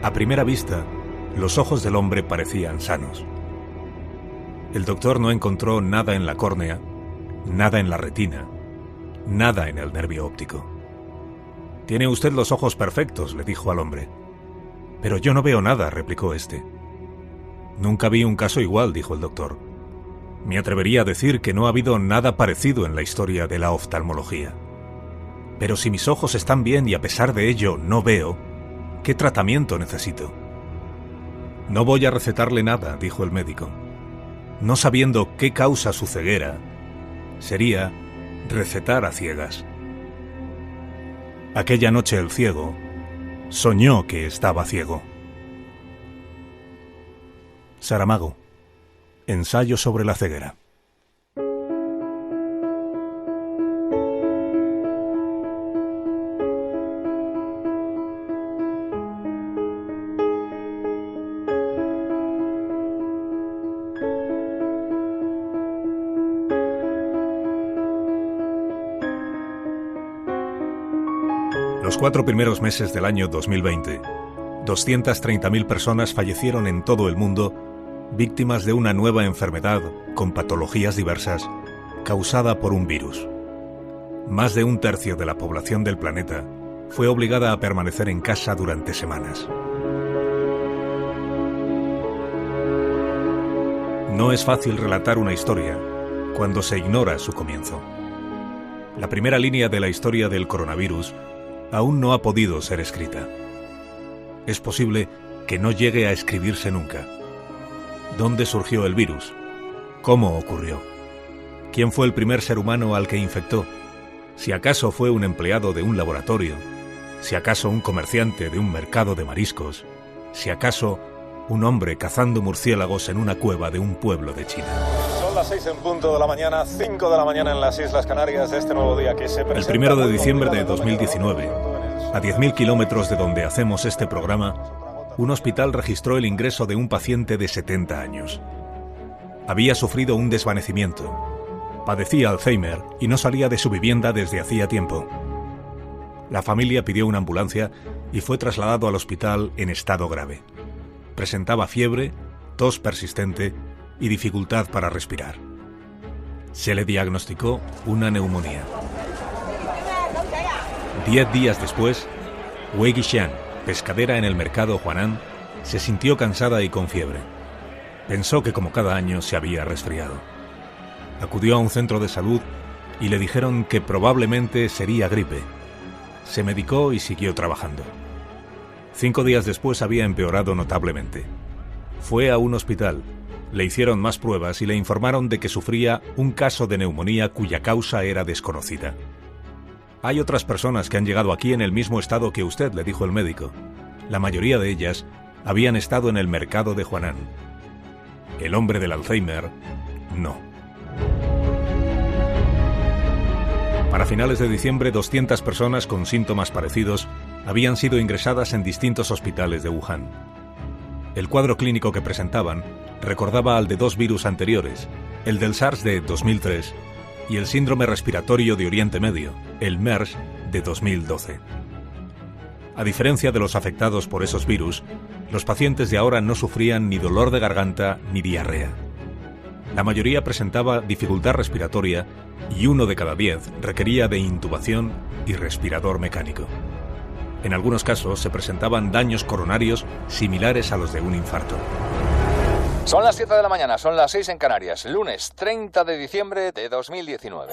A primera vista, los ojos del hombre parecían sanos. El doctor no encontró nada en la córnea, nada en la retina, nada en el nervio óptico. «Tiene usted los ojos perfectos», le dijo al hombre. «Pero yo no veo nada», replicó este. «Nunca vi un caso igual», dijo el doctor. «Me atrevería a decir que no ha habido nada parecido en la historia de la oftalmología. Pero si mis ojos están bien y a pesar de ello no veo, ¿qué tratamiento necesito?» «No voy a recetarle nada», dijo el médico. No sabiendo qué causa su ceguera, sería recetar a ciegas. Aquella noche el ciego soñó que estaba ciego. Saramago, ensayo sobre la ceguera. Los 4 primeros meses del año 2020, 230.000 personas fallecieron en todo el mundo, víctimas de una nueva enfermedad con patologías diversas, causada por un virus. Más de 1/3 de la población del planeta fue obligada a permanecer en casa durante semanas. No es fácil relatar una historia cuando se ignora su comienzo. La primera línea de la historia del coronavirus aún no ha podido ser escrita. Es posible que no llegue a escribirse nunca. ¿Dónde surgió el virus? ¿Cómo ocurrió? ¿Quién fue el primer ser humano al que infectó? ¿Si acaso fue un empleado de un laboratorio? ¿Si acaso un comerciante de un mercado de mariscos? ¿Si acaso un hombre cazando murciélagos en una cueva de un pueblo de China? Son las 6 en punto de la mañana, 5 de la mañana en las Islas Canarias de este nuevo día que se presenta. El 1 de diciembre de 2019, a 10.000 kilómetros de donde hacemos este programa, un hospital registró el ingreso de un paciente de 70 años. Había sufrido un desvanecimiento. Padecía Alzheimer y no salía de su vivienda desde hacía tiempo. La familia pidió una ambulancia y fue trasladado al hospital en estado grave. Presentaba fiebre, tos persistente y dificultad para respirar. Se le diagnosticó una neumonía. 10 días después, Wei Guixian, pescadera en el mercado Huanan, se sintió cansada y con fiebre. Pensó que como cada año se había resfriado. Acudió a un centro de salud y le dijeron que probablemente sería gripe. Se medicó y siguió trabajando. 5 días después había empeorado notablemente. Fue a un hospital, le hicieron más pruebas y le informaron de que sufría un caso de neumonía cuya causa era desconocida. «Hay otras personas que han llegado aquí en el mismo estado que usted», le dijo el médico. La mayoría de ellas habían estado en el mercado de Huanan. El hombre del Alzheimer, no. Para finales de diciembre, 200 personas con síntomas parecidos habían sido ingresadas en distintos hospitales de Wuhan. El cuadro clínico que presentaban recordaba al de 2 virus anteriores, el del SARS de 2003 y el síndrome respiratorio de Oriente Medio, el MERS, de 2012. A diferencia de los afectados por esos virus, los pacientes de ahora no sufrían ni dolor de garganta ni diarrea. La mayoría presentaba dificultad respiratoria y 1 de cada 10 requería de intubación y respirador mecánico. En algunos casos se presentaban daños coronarios similares a los de un infarto. Son las 7 de la mañana, son las 6 en Canarias, lunes 30 de diciembre de 2019.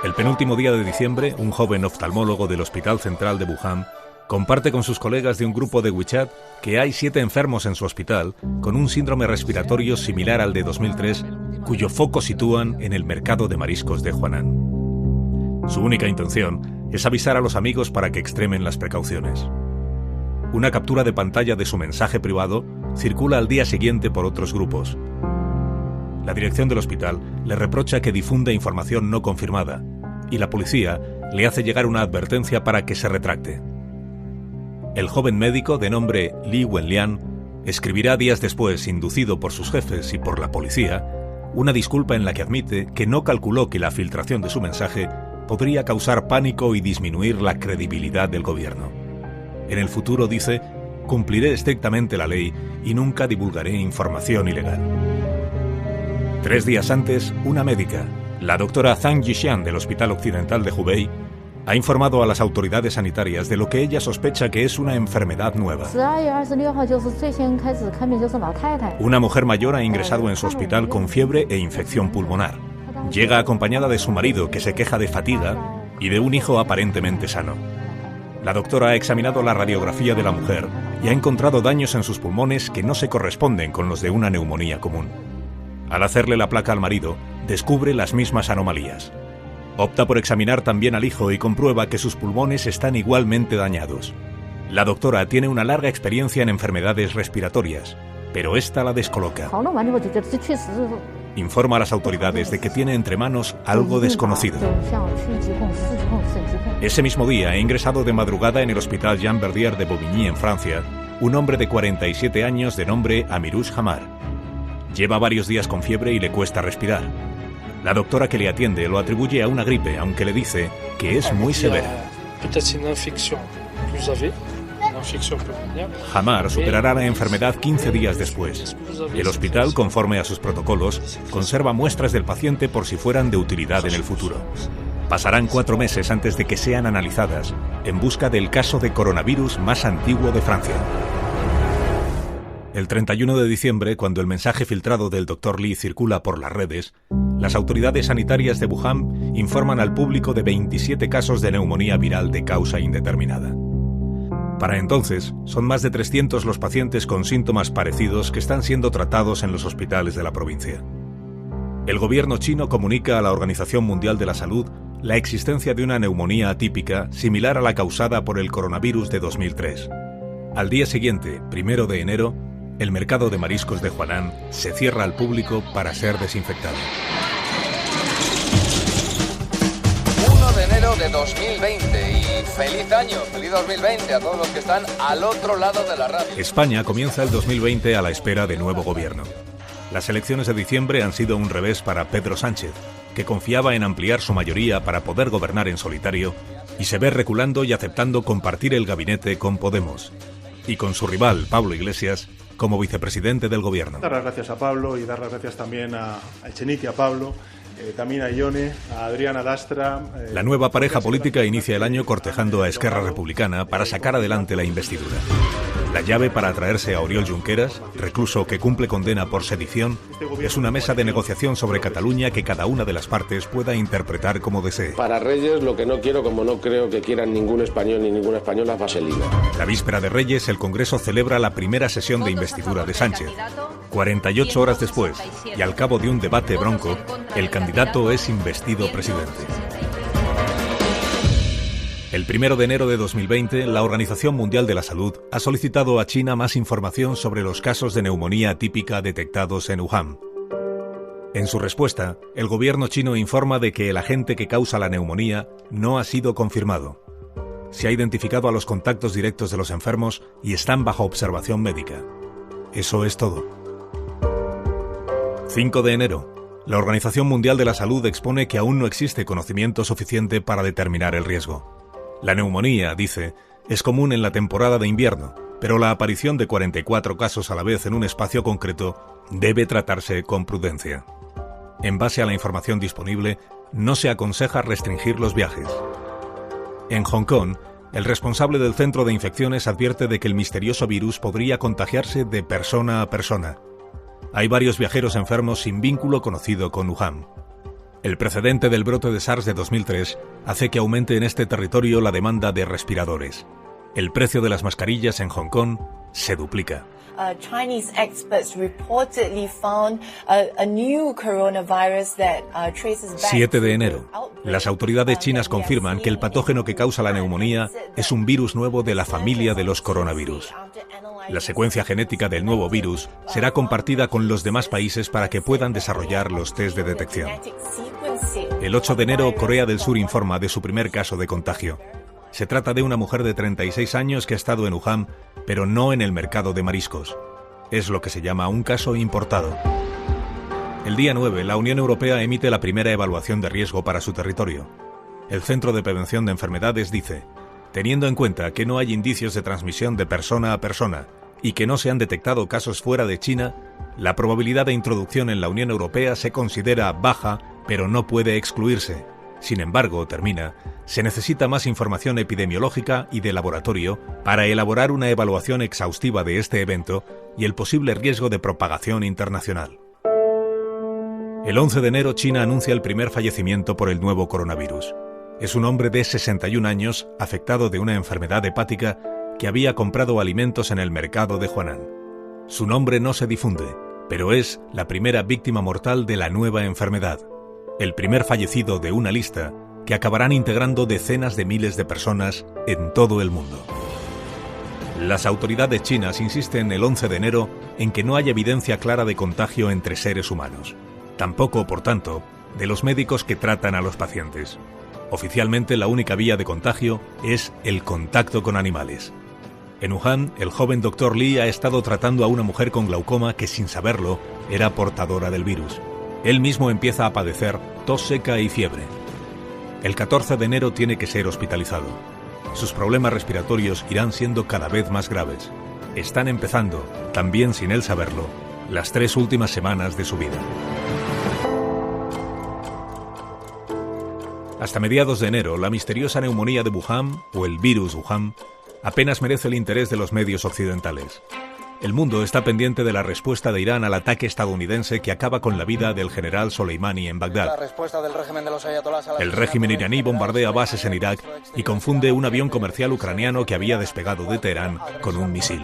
El penúltimo día de diciembre, un joven oftalmólogo del Hospital Central de Wuhan comparte con sus colegas de un grupo de WeChat que hay 7 enfermos en su hospital con un síndrome respiratorio similar al de 2003, cuyo foco sitúan en el mercado de mariscos de Huanan. Su única intención es avisar a los amigos para que extremen las precauciones. Una captura de pantalla de su mensaje privado circula al día siguiente por otros grupos. La dirección del hospital le reprocha que difunde información no confirmada y la policía le hace llegar una advertencia para que se retracte. El joven médico de nombre Li Wenlian escribirá días después, inducido por sus jefes y por la policía, una disculpa en la que admite que no calculó que la filtración de su mensaje podría causar pánico y disminuir la credibilidad del gobierno. En el futuro, dice, cumpliré estrictamente la ley y nunca divulgaré información ilegal. 3 días antes, una médica, la doctora Zhang Yixian del Hospital Occidental de Hubei, ha informado a las autoridades sanitarias de lo que ella sospecha que es una enfermedad nueva. Una mujer mayor ha ingresado en su hospital con fiebre e infección pulmonar. Llega acompañada de su marido, que se queja de fatiga, y de un hijo aparentemente sano. La doctora ha examinado la radiografía de la mujer y ha encontrado daños en sus pulmones que no se corresponden con los de una neumonía común. Al hacerle la placa al marido, descubre las mismas anomalías. Opta por examinar también al hijo y comprueba que sus pulmones están igualmente dañados. La doctora tiene una larga experiencia en enfermedades respiratorias, pero esta la descoloca. Informa a las autoridades de que tiene entre manos algo desconocido. Ese mismo día ha ingresado de madrugada en el hospital Jean Verdier de Bobigny, en Francia, un hombre de 47 años de nombre Amirouche Hamar. Lleva varios días con fiebre y le cuesta respirar. La doctora que le atiende lo atribuye a una gripe, aunque le dice que es muy severa. Hamar superará la enfermedad 15 días después. El hospital, conforme a sus protocolos, conserva muestras del paciente por si fueran de utilidad en el futuro. Pasarán 4 meses antes de que sean analizadas, en busca del caso de coronavirus más antiguo de Francia. El 31 de diciembre, cuando el mensaje filtrado del Dr. Li circula por las redes, las autoridades sanitarias de Wuhan informan al público de 27 casos de neumonía viral de causa indeterminada. Para entonces, son más de 300 los pacientes con síntomas parecidos que están siendo tratados en los hospitales de la provincia. El gobierno chino comunica a la Organización Mundial de la Salud la existencia de una neumonía atípica similar a la causada por el coronavirus de 2003. Al día siguiente, 1 de enero, el mercado de mariscos de Huanan se cierra al público para ser desinfectado. 1 de enero de 2020 y feliz año, feliz 2020 a todos los que están al otro lado de la radio. España comienza el 2020 a la espera de nuevo gobierno. Las elecciones de diciembre han sido un revés para Pedro Sánchez, que confiaba en ampliar su mayoría para poder gobernar en solitario y se ve reculando y aceptando compartir el gabinete con Podemos. Y con su rival, Pablo Iglesias, como vicepresidente del gobierno. Dar las gracias a Pablo y dar las gracias también a Echenique, a Pablo, también a Ione, a Adriana Lastra. La nueva pareja política inicia el año cortejando a Esquerra Republicana para sacar adelante la investidura. La llave para atraerse a Oriol Junqueras, recluso que cumple condena por sedición, es una mesa de negociación sobre Cataluña que cada una de las partes pueda interpretar como desee. Para Reyes, lo que no quiero, como no creo que quieran ningún español ni ninguna española, vaselina. La víspera de Reyes, el Congreso celebra la primera sesión de investidura de Sánchez. 48 horas después, y al cabo de un debate bronco, el candidato es investido presidente. El 1 de enero de 2020, la Organización Mundial de la Salud ha solicitado a China más información sobre los casos de neumonía atípica detectados en Wuhan. En su respuesta, el gobierno chino informa de que el agente que causa la neumonía no ha sido confirmado. Se ha identificado a los contactos directos de los enfermos y están bajo observación médica. Eso es todo. 5 de enero. La Organización Mundial de la Salud expone que aún no existe conocimiento suficiente para determinar el riesgo. La neumonía, dice, es común en la temporada de invierno, pero la aparición de 44 casos a la vez en un espacio concreto debe tratarse con prudencia. En base a la información disponible, no se aconseja restringir los viajes. En Hong Kong, el responsable del centro de infecciones advierte de que el misterioso virus podría contagiarse de persona a persona. Hay varios viajeros enfermos sin vínculo conocido con Wuhan. El precedente del brote de SARS de 2003 hace que aumente en este territorio la demanda de respiradores. El precio de las mascarillas en Hong Kong se duplica. Chinese experts reportedly found a new coronavirus that traces back 7 de enero. Las autoridades chinas confirman que el patógeno que causa la neumonía es un virus nuevo de la familia de los coronavirus. La secuencia genética del nuevo virus será compartida con los demás países para que puedan desarrollar los test de detección. El 8 de enero, Corea del Sur informa de su primer caso de contagio. Se trata de una mujer de 36 años que ha estado en Wuhan, pero no en el mercado de mariscos. Es lo que se llama un caso importado. El día 9, la Unión Europea emite la primera evaluación de riesgo para su territorio. El Centro de Prevención de Enfermedades dice: Teniendo en cuenta que no hay indicios de transmisión de persona a persona y que no se han detectado casos fuera de China, la probabilidad de introducción en la Unión Europea se considera baja, pero no puede excluirse. Sin embargo, termina, se necesita más información epidemiológica y de laboratorio para elaborar una evaluación exhaustiva de este evento y el posible riesgo de propagación internacional. El 11 de enero China anuncia el primer fallecimiento por el nuevo coronavirus. Es un hombre de 61 años afectado de una enfermedad hepática que había comprado alimentos en el mercado de Huanan. Su nombre no se difunde, pero es la primera víctima mortal de la nueva enfermedad. El primer fallecido de una lista que acabarán integrando decenas de miles de personas en todo el mundo. Las autoridades chinas insisten el 11 de enero en que no hay evidencia clara de contagio entre seres humanos. Tampoco, por tanto, de los médicos que tratan a los pacientes. Oficialmente, la única vía de contagio es el contacto con animales. En Wuhan, el joven Dr. Li ha estado tratando a una mujer con glaucoma que, sin saberlo, era portadora del virus. Él mismo empieza a padecer tos seca y fiebre. El 14 de enero tiene que ser hospitalizado. Sus problemas respiratorios irán siendo cada vez más graves. Están empezando, también sin él saberlo, las 3 últimas semanas de su vida. Hasta mediados de enero, la misteriosa neumonía de Wuhan, o el virus Wuhan, apenas merece el interés de los medios occidentales. El mundo está pendiente de la respuesta de Irán al ataque estadounidense que acaba con la vida del general Soleimani en Bagdad. El régimen iraní bombardea bases en Irak y confunde un avión comercial ucraniano que había despegado de Teherán con un misil.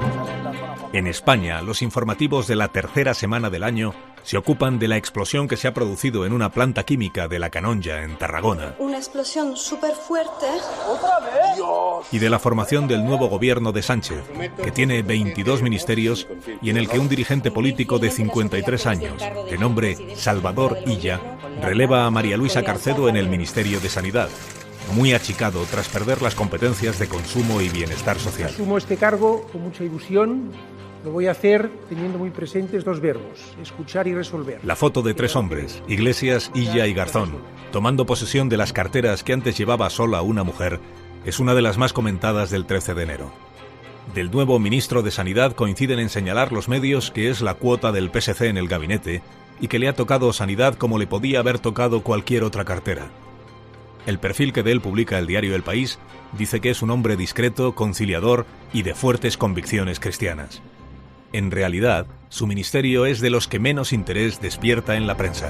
En España, los informativos de la tercera semana del año se ocupan de la explosión que se ha producido en una planta química de La Canonja, en Tarragona. Una explosión súper fuerte. Y de la formación del nuevo gobierno de Sánchez, que tiene 22 ministerios y en el que un dirigente político de 53 años, de nombre Salvador Illa, releva a María Luisa Carcedo en el Ministerio de Sanidad, muy achicado tras perder las competencias de consumo y bienestar social. Asumo este cargo con mucha ilusión. Lo voy a hacer teniendo muy presentes 2 verbos, escuchar y resolver. La foto de 3 hombres, Iglesias, Illa y Garzón, tomando posesión de las carteras que antes llevaba sola una mujer, es una de las más comentadas del 13 de enero. Del nuevo ministro de Sanidad coinciden en señalar los medios que es la cuota del PSC en el gabinete y que le ha tocado Sanidad como le podía haber tocado cualquier otra cartera. El perfil que de él publica el diario El País dice que es un hombre discreto, conciliador y de fuertes convicciones cristianas. En realidad, su ministerio es de los que menos interés despierta en la prensa.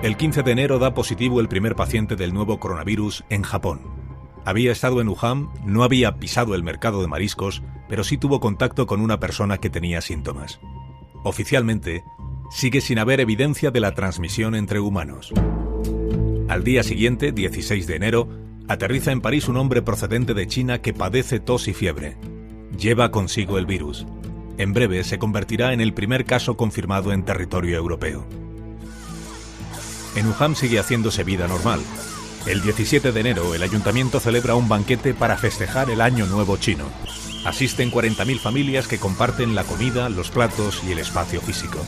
El 15 de enero da positivo el primer paciente del nuevo coronavirus en Japón. Había estado en Wuhan, no había pisado el mercado de mariscos, pero sí tuvo contacto con una persona que tenía síntomas. Oficialmente, sigue sin haber evidencia de la transmisión entre humanos. Al día siguiente, 16 de enero, aterriza en París un hombre procedente de China que padece tos y fiebre. Lleva consigo el virus. En breve se convertirá en el primer caso confirmado en territorio europeo. En Wuhan sigue haciéndose vida normal. El 17 de enero el ayuntamiento celebra un banquete para festejar el Año Nuevo chino. Asisten 40.000 familias que comparten la comida, los platos y el espacio físico.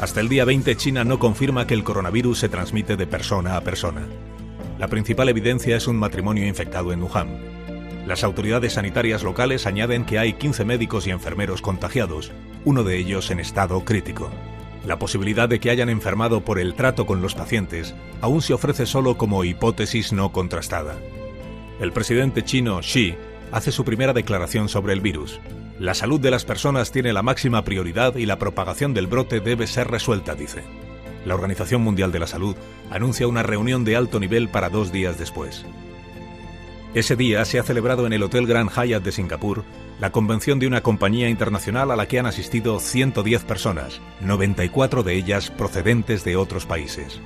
Hasta el día 20 China no confirma que el coronavirus se transmite de persona a persona. La principal evidencia es un matrimonio infectado en Wuhan. Las autoridades sanitarias locales añaden que hay 15 médicos y enfermeros contagiados, uno de ellos en estado crítico. La posibilidad de que hayan enfermado por el trato con los pacientes aún se ofrece solo como hipótesis no contrastada. El presidente chino Xi hace su primera declaración sobre el virus. La salud de las personas tiene la máxima prioridad y la propagación del brote debe ser resuelta, dice. La Organización Mundial de la Salud anuncia una reunión de alto nivel para 2 días después. Ese día se ha celebrado en el Hotel Grand Hyatt de Singapur la convención de una compañía internacional a la que han asistido 110 personas, 94 de ellas procedentes de otros países.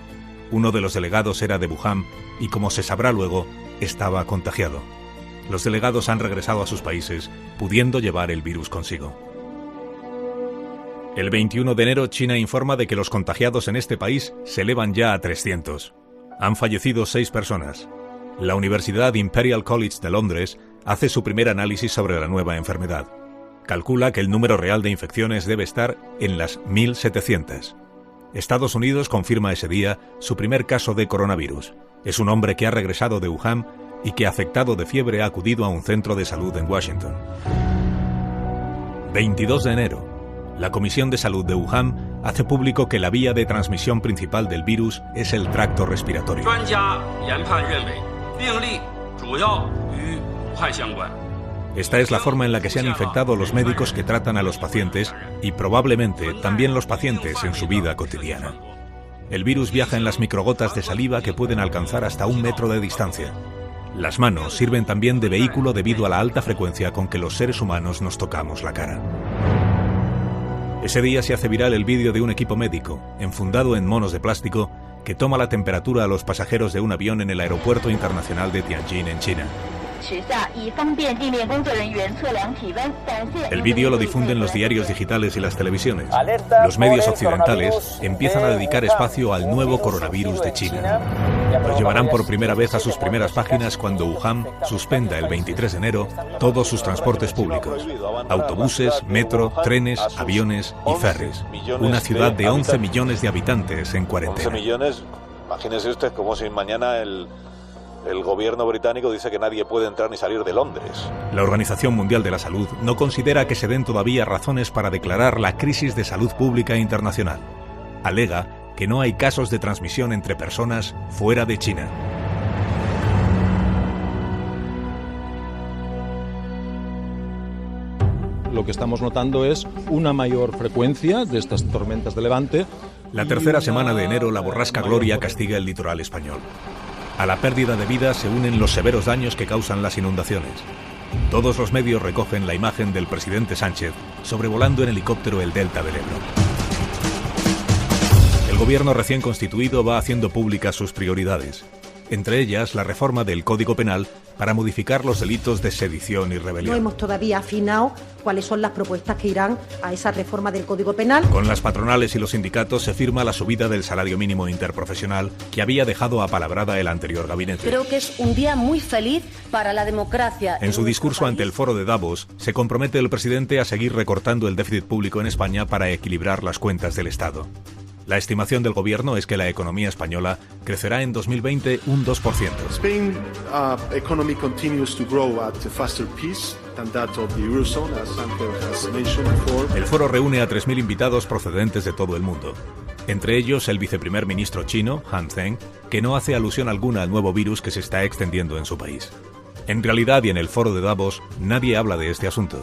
Uno de los delegados era de Wuhan y, como se sabrá luego, estaba contagiado. Los delegados han regresado a sus países, pudiendo llevar el virus consigo. El 21 de enero China informa de que los contagiados en este país se elevan ya a 300. Han fallecido 6 personas. La Universidad Imperial College de Londres hace su primer análisis sobre la nueva enfermedad. Calcula que el número real de infecciones debe estar en las 1.700. Estados Unidos confirma ese día su primer caso de coronavirus. Es un hombre que ha regresado de Wuhan y que, afectado de fiebre, ha acudido a un centro de salud en Washington. 22 de enero. La Comisión de Salud de Wuhan hace público que la vía de transmisión principal del virus es el tracto respiratorio. Esta es la forma en la que se han infectado los médicos que tratan a los pacientes y probablemente también los pacientes en su vida cotidiana. El virus viaja en las microgotas de saliva que pueden alcanzar hasta 1 metro de distancia. Las manos sirven también de vehículo debido a la alta frecuencia con que los seres humanos nos tocamos la cara. Ese día se hace viral el vídeo de un equipo médico, enfundado en monos de plástico, que toma la temperatura a los pasajeros de un avión en el aeropuerto internacional de Tianjin, en China. El vídeo lo difunden los diarios digitales y las televisiones. Los medios occidentales empiezan a dedicar espacio al nuevo coronavirus de China. Lo llevarán por primera vez a sus primeras páginas cuando Wuhan suspenda el 23 de enero todos sus transportes públicos: autobuses, metro, trenes, aviones y ferries. Una ciudad de 11 millones de habitantes en cuarentena. 11 millones, imagínese usted como si mañana el gobierno británico dice que nadie puede entrar ni salir de Londres. La Organización Mundial de la Salud no considera que se den todavía razones para declarar la crisis de salud pública internacional. Alega que no hay casos de transmisión entre personas fuera de China. Lo que estamos notando es una mayor frecuencia de estas tormentas de levante. La tercera semana de enero, la borrasca Gloria castiga el litoral español. A la pérdida de vidas se unen los severos daños que causan las inundaciones. Todos los medios recogen la imagen del presidente Sánchez sobrevolando en helicóptero el delta del Ebro. El gobierno recién constituido va haciendo públicas sus prioridades, entre ellas la reforma del Código Penal para modificar los delitos de sedición y rebelión. No hemos todavía afinado cuáles son las propuestas que irán a esa reforma del Código Penal. Con las patronales y los sindicatos se firma la subida del salario mínimo interprofesional que había dejado apalabrada el anterior gabinete. Creo que es un día muy feliz para la democracia. En su discurso ante el foro de Davos, se compromete el presidente a seguir recortando el déficit público en España para equilibrar las cuentas del Estado. La estimación del gobierno es que la economía española crecerá en 2020 un 2%. Spain's economy continues to grow at a faster pace than that of the Eurozone, as Santiago has mentioned before. El foro reúne a 3.000 invitados procedentes de todo el mundo. Entre ellos el viceprimer ministro chino, Han Zheng, que no hace alusión alguna al nuevo virus que se está extendiendo en su país. En realidad, y en el foro de Davos, nadie habla de este asunto.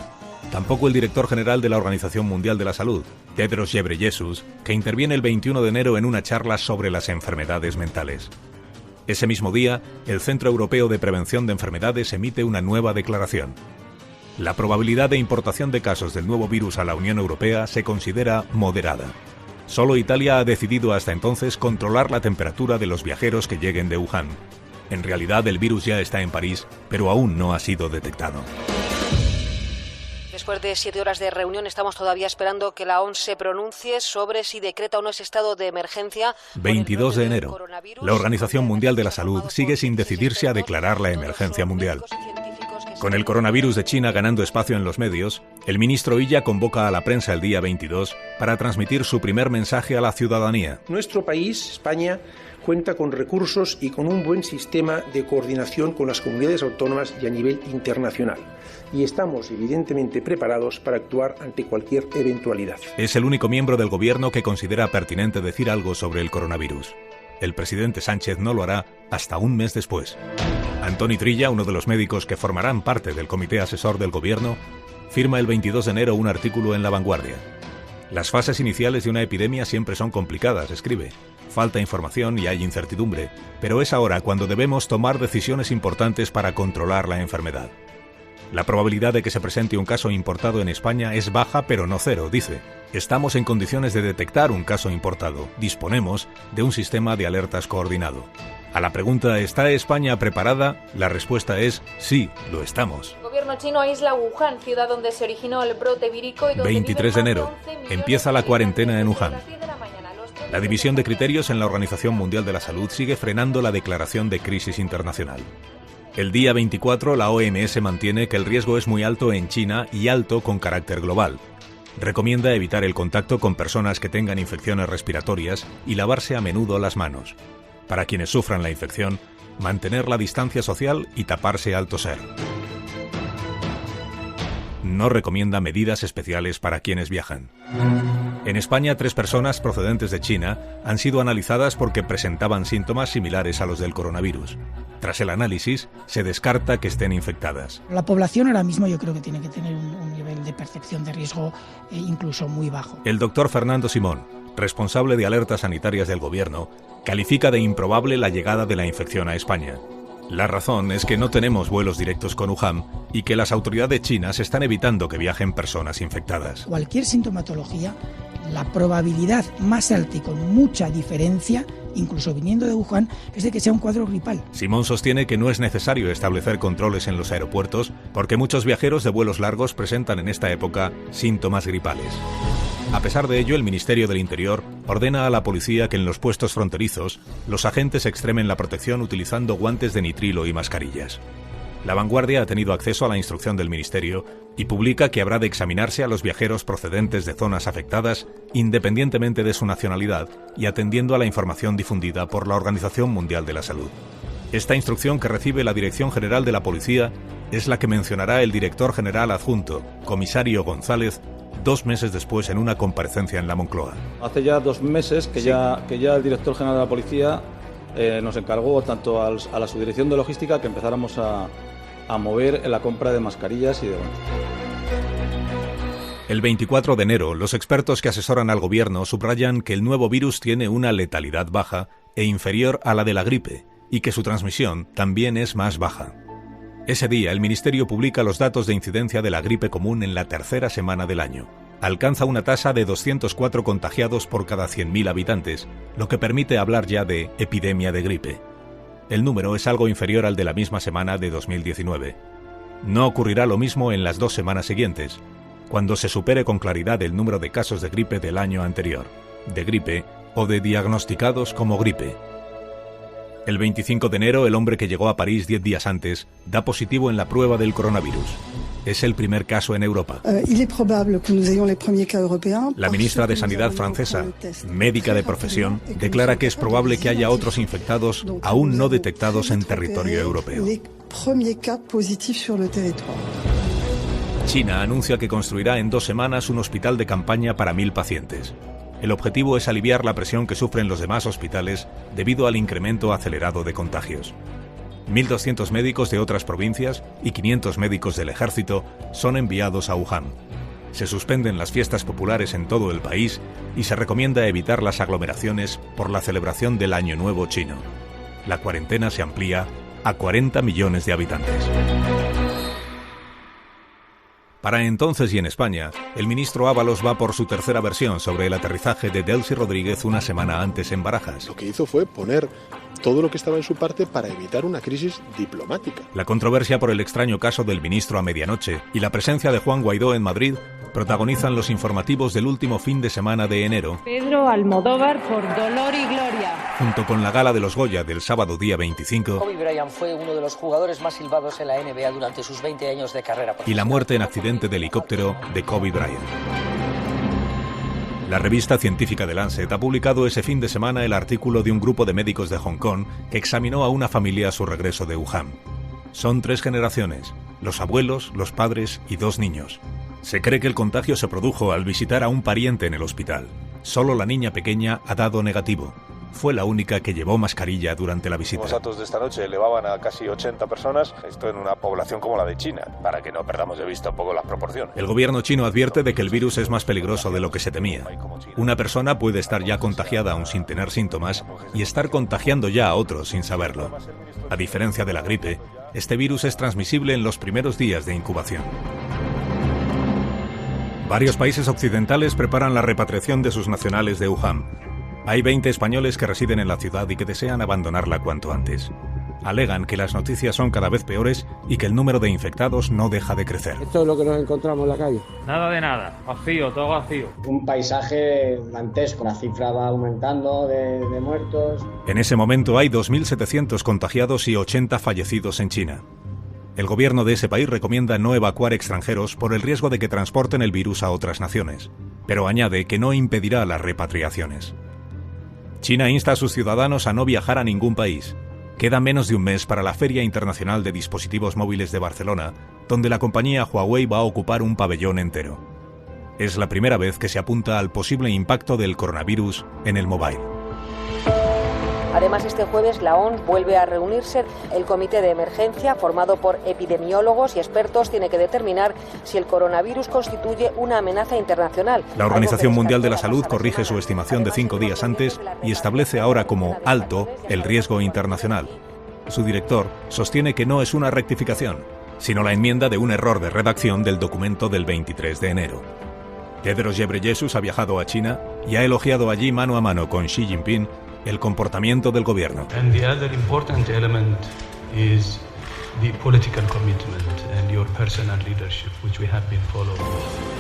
Tampoco el director general de la Organización Mundial de la Salud, Tedros Ghebreyesus, que interviene el 21 de enero en una charla sobre las enfermedades mentales. Ese mismo día, el Centro Europeo de Prevención de Enfermedades emite una nueva declaración. La probabilidad de importación de casos del nuevo virus a la Unión Europea se considera moderada. Solo Italia ha decidido hasta entonces controlar la temperatura de los viajeros que lleguen de Wuhan. En realidad, el virus ya está en París, pero aún no ha sido detectado. Después de 7 horas de reunión, estamos todavía esperando que la OMS se pronuncie sobre si decreta o no ese estado de emergencia. 22 de enero. La Organización Mundial de la Salud sigue sin decidirse a declarar la emergencia mundial. Con el coronavirus de China ganando espacio en los medios, el ministro Illa convoca a la prensa el día 22 para transmitir su primer mensaje a la ciudadanía. Nuestro país, España, cuenta con recursos y con un buen sistema de coordinación con las comunidades autónomas y a nivel internacional. Y estamos evidentemente preparados para actuar ante cualquier eventualidad. Es el único miembro del gobierno que considera pertinente decir algo sobre el coronavirus. El presidente Sánchez no lo hará hasta un mes después. Antoni Trilla, uno de los médicos que formarán parte del comité asesor del gobierno, firma el 22 de enero un artículo en La Vanguardia. Las fases iniciales de una epidemia siempre son complicadas, escribe. Falta información y hay incertidumbre, pero es ahora cuando debemos tomar decisiones importantes para controlar la enfermedad. La probabilidad de que se presente un caso importado en España es baja, pero no cero, dice. Estamos en condiciones de detectar un caso importado. Disponemos de un sistema de alertas coordinado. A la pregunta ¿está España preparada? La respuesta es sí, lo estamos. El gobierno chino aísla Wuhan, ciudad donde se originó el brote vírico y donde 23 de enero. Empieza la cuarentena en Wuhan. La división de criterios en la Organización Mundial de la Salud sigue frenando la declaración de crisis internacional. El día 24, la OMS mantiene que el riesgo es muy alto en China y alto con carácter global. Recomienda evitar el contacto con personas que tengan infecciones respiratorias y lavarse a menudo las manos. Para quienes sufran la infección, mantener la distancia social y taparse al toser. No recomienda medidas especiales para quienes viajan. En España, 3 personas procedentes de China han sido analizadas porque presentaban síntomas similares a los del coronavirus. Tras el análisis, se descarta que estén infectadas. La población ahora mismo yo creo que tiene que tener un nivel de percepción de riesgo incluso muy bajo. El doctor Fernando Simón, responsable de alertas sanitarias del gobierno, califica de improbable la llegada de la infección a España. La razón es que no tenemos vuelos directos con Wuhan y que las autoridades chinas están evitando que viajen personas infectadas. Cualquier sintomatología, la probabilidad más alta y con mucha diferencia, incluso viniendo de Wuhan, es de que sea un cuadro gripal. Simón sostiene que no es necesario establecer controles en los aeropuertos porque muchos viajeros de vuelos largos presentan en esta época síntomas gripales. A pesar de ello, el Ministerio del Interior ordena a la policía que en los puestos fronterizos los agentes extremen la protección utilizando guantes de nitrilo y mascarillas. La Vanguardia ha tenido acceso a la instrucción del Ministerio y publica que habrá de examinarse a los viajeros procedentes de zonas afectadas independientemente de su nacionalidad y atendiendo a la información difundida por la Organización Mundial de la Salud. Esta instrucción que recibe la Dirección General de la Policía es la que mencionará el director general adjunto, comisario González, 2 meses después en una comparecencia en la Moncloa. Hace ya 2 meses que ya el director general de la policía nos encargó tanto a la subdirección de logística que empezáramos a mover en la compra de mascarillas y de guantes. El 24 de enero, los expertos que asesoran al gobierno subrayan que el nuevo virus tiene una letalidad baja e inferior a la de la gripe y que su transmisión también es más baja. Ese día, el Ministerio publica los datos de incidencia de la gripe común en la 3ª semana del año. Alcanza una tasa de 204 contagiados por cada 100.000 habitantes, lo que permite hablar ya de epidemia de gripe. El número es algo inferior al de la misma semana de 2019. No ocurrirá lo mismo en las 2 semanas siguientes, cuando se supere con claridad el número de casos de gripe del año anterior, de gripe o de diagnosticados como gripe. El 25 de enero, el hombre que llegó a París 10 días antes da positivo en la prueba del coronavirus. Es el primer caso en Europa. La ministra de Sanidad francesa, médica de profesión, declara que es probable que haya otros infectados aún no detectados en territorio europeo. China anuncia que construirá en 2 semanas un hospital de campaña para 1.000 pacientes. El objetivo es aliviar la presión que sufren los demás hospitales debido al incremento acelerado de contagios. 1.200 médicos de otras provincias y 500 médicos del ejército son enviados a Wuhan. Se suspenden las fiestas populares en todo el país y se recomienda evitar las aglomeraciones por la celebración del Año Nuevo chino. La cuarentena se amplía a 40 millones de habitantes. Para entonces y en España, el ministro Ábalos va por su 3ª versión sobre el aterrizaje de Delcy Rodríguez una semana antes en Barajas. Lo que hizo fue poner todo lo que estaba en su parte para evitar una crisis diplomática. La controversia por el extraño caso del ministro a medianoche y la presencia de Juan Guaidó en Madrid protagonizan los informativos del último fin de semana de enero. Pedro Almodóvar por Dolor y Gloria. Junto con la gala de los Goya del sábado día 25. Kobe Bryant fue uno de los jugadores más silbados en la NBA durante sus 20 años de carrera. Y la muerte en accidente de helicóptero de Kobe Bryant. La revista científica The Lancet ha publicado ese fin de semana el artículo de un grupo de médicos de Hong Kong que examinó a una familia a su regreso de Wuhan. Son 3 generaciones, los abuelos, los padres y 2 niños. Se cree que el contagio se produjo al visitar a un pariente en el hospital. Solo la niña pequeña ha dado negativo. Fue la única que llevó mascarilla durante la visita. Los datos de esta noche elevaban a casi 80 personas, esto en una población como la de China, para que no perdamos de vista un poco las proporciones. El gobierno chino advierte de que el virus es más peligroso de lo que se temía. Una persona puede estar ya contagiada aún sin tener síntomas y estar contagiando ya a otros sin saberlo. A diferencia de la gripe, este virus es transmisible en los primeros días de incubación. Varios países occidentales preparan la repatriación de sus nacionales de Wuhan. Hay 20 españoles que residen en la ciudad y que desean abandonarla cuanto antes. Alegan que las noticias son cada vez peores y que el número de infectados no deja de crecer. Esto es lo que nos encontramos en la calle. Nada de nada, vacío, todo vacío. Un paisaje dantesco, la cifra va aumentando de muertos. En ese momento hay 2.700 contagiados y 80 fallecidos en China. El gobierno de ese país recomienda no evacuar extranjeros por el riesgo de que transporten el virus a otras naciones, pero añade que no impedirá las repatriaciones. China insta a sus ciudadanos a no viajar a ningún país. Queda menos de un mes para la Feria Internacional de Dispositivos Móviles de Barcelona, donde la compañía Huawei va a ocupar un pabellón entero. Es la primera vez que se apunta al posible impacto del coronavirus en el mobile. Además, este jueves la OMS vuelve a reunirse. El comité de emergencia, formado por epidemiólogos y expertos, tiene que determinar si el coronavirus constituye una amenaza internacional. La Organización Mundial de la Salud corrige su estimación de 5 días antes y establece ahora como alto el riesgo internacional. Su director sostiene que no es una rectificación, sino la enmienda de un error de redacción del documento del 23 de enero. Tedros Ghebreyesus ha viajado a China y ha elogiado allí mano a mano con Xi Jinping el comportamiento del gobierno. And the other important element is the political commitment and your personal leadership, which we have been following.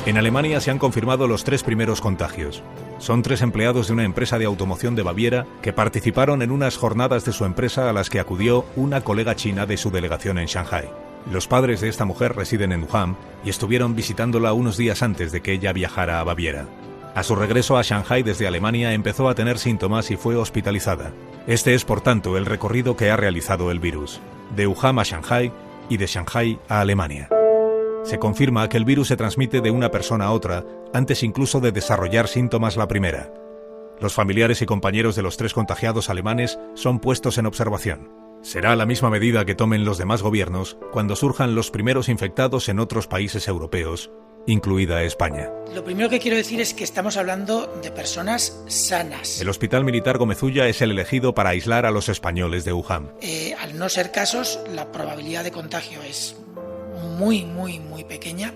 En Alemania se han confirmado los 3 primeros contagios. Son 3 empleados de una empresa de automoción de Baviera que participaron en unas jornadas de su empresa a las que acudió una colega china de su delegación en Shanghái. Los padres de esta mujer residen en Wuhan y estuvieron visitándola unos días antes de que ella viajara a Baviera. A su regreso a Shanghái desde Alemania empezó a tener síntomas y fue hospitalizada. Este es, por tanto, el recorrido que ha realizado el virus, de Wuhan a Shanghái y de Shanghái a Alemania. Se confirma que el virus se transmite de una persona a otra antes incluso de desarrollar síntomas la primera. Los familiares y compañeros de los 3 contagiados alemanes son puestos en observación. Será la misma medida que tomen los demás gobiernos cuando surjan los primeros infectados en otros países europeos, incluida España. Lo primero que quiero decir es que estamos hablando de personas sanas. El Hospital Militar Gomezulla es el elegido para aislar a los españoles de Wuhan. Al no ser casos, la probabilidad de contagio es muy pequeña.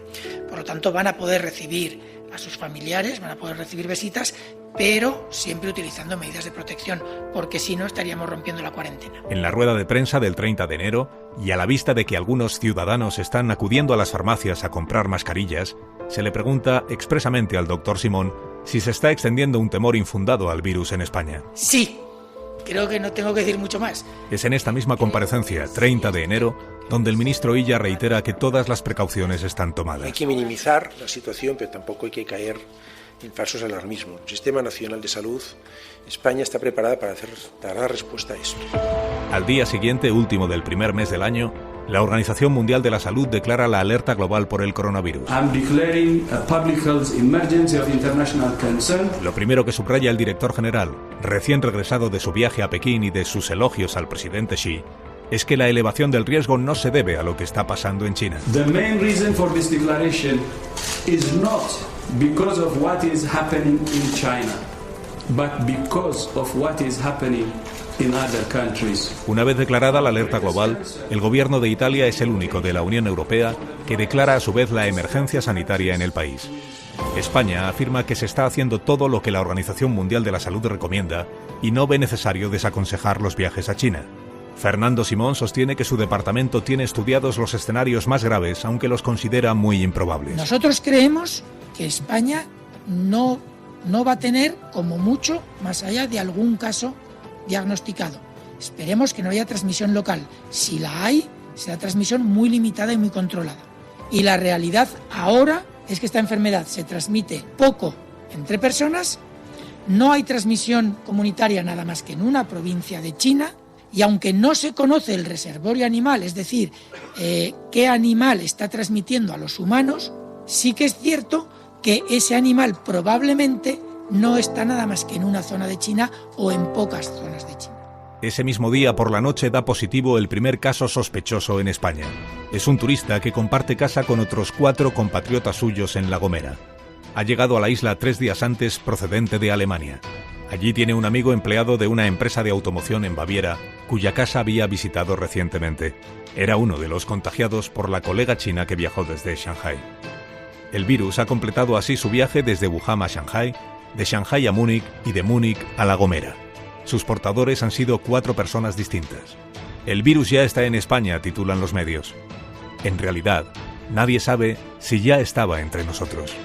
Por lo tanto, van a poder recibir a sus familiares, van a poder recibir visitas, pero siempre utilizando medidas de protección, porque si no estaríamos rompiendo la cuarentena. En la rueda de prensa del 30 de enero, y a la vista de que algunos ciudadanos están acudiendo a las farmacias a comprar mascarillas, se le pregunta expresamente al doctor Simón si se está extendiendo un temor infundado al virus en España. Sí, creo que no tengo que decir mucho más. Es en esta misma comparecencia, 30 de enero, donde el ministro Illa reitera que todas las precauciones están tomadas. Hay que minimizar la situación, pero tampoco hay que caer en falsos alarmismos. El Sistema Nacional de Salud, España está preparada para dar respuesta a esto. Al día siguiente, último del primer mes del año, la Organización Mundial de la Salud declara la alerta global por el coronavirus. Lo primero que subraya el director general, recién regresado de su viaje a Pekín y de sus elogios al presidente Xi, es que la elevación del riesgo no se debe a lo que está pasando en China. The main reason for this declaration is not because of what is happening in China, but because of what is happening in other countries. Una vez declarada la alerta global, el gobierno de Italia es el único de la Unión Europea que declara a su vez la emergencia sanitaria en el país. España afirma que se está haciendo todo lo que la Organización Mundial de la Salud recomienda y no ve necesario desaconsejar los viajes a China. Fernando Simón sostiene que su departamento tiene estudiados los escenarios más graves, aunque los considera muy improbables. Nosotros creemos que España no va a tener, como mucho, más allá de algún caso diagnosticado. Esperemos que no haya transmisión local. Si la hay, será transmisión muy limitada y muy controlada. Y la realidad ahora es que esta enfermedad se transmite poco entre personas, no hay transmisión comunitaria nada más que en una provincia de China. Y aunque no se conoce el reservorio animal, es decir, qué animal está transmitiendo a los humanos, sí que es cierto que ese animal probablemente no está nada más que en una zona de China o en pocas zonas de China. Ese mismo día por la noche da positivo el primer caso sospechoso en España. Es un turista que comparte casa con otros 4 compatriotas suyos en La Gomera. Ha llegado a la isla 3 días antes procedente de Alemania. Allí tiene un amigo empleado de una empresa de automoción en Baviera, cuya casa había visitado recientemente. Era uno de los contagiados por la colega china que viajó desde Shanghái. El virus ha completado así su viaje desde Wuhan a Shanghái, de Shanghái a Múnich y de Múnich a La Gomera. Sus portadores han sido 4 personas distintas. El virus ya está en España, titulan los medios. En realidad, nadie sabe si ya estaba entre nosotros.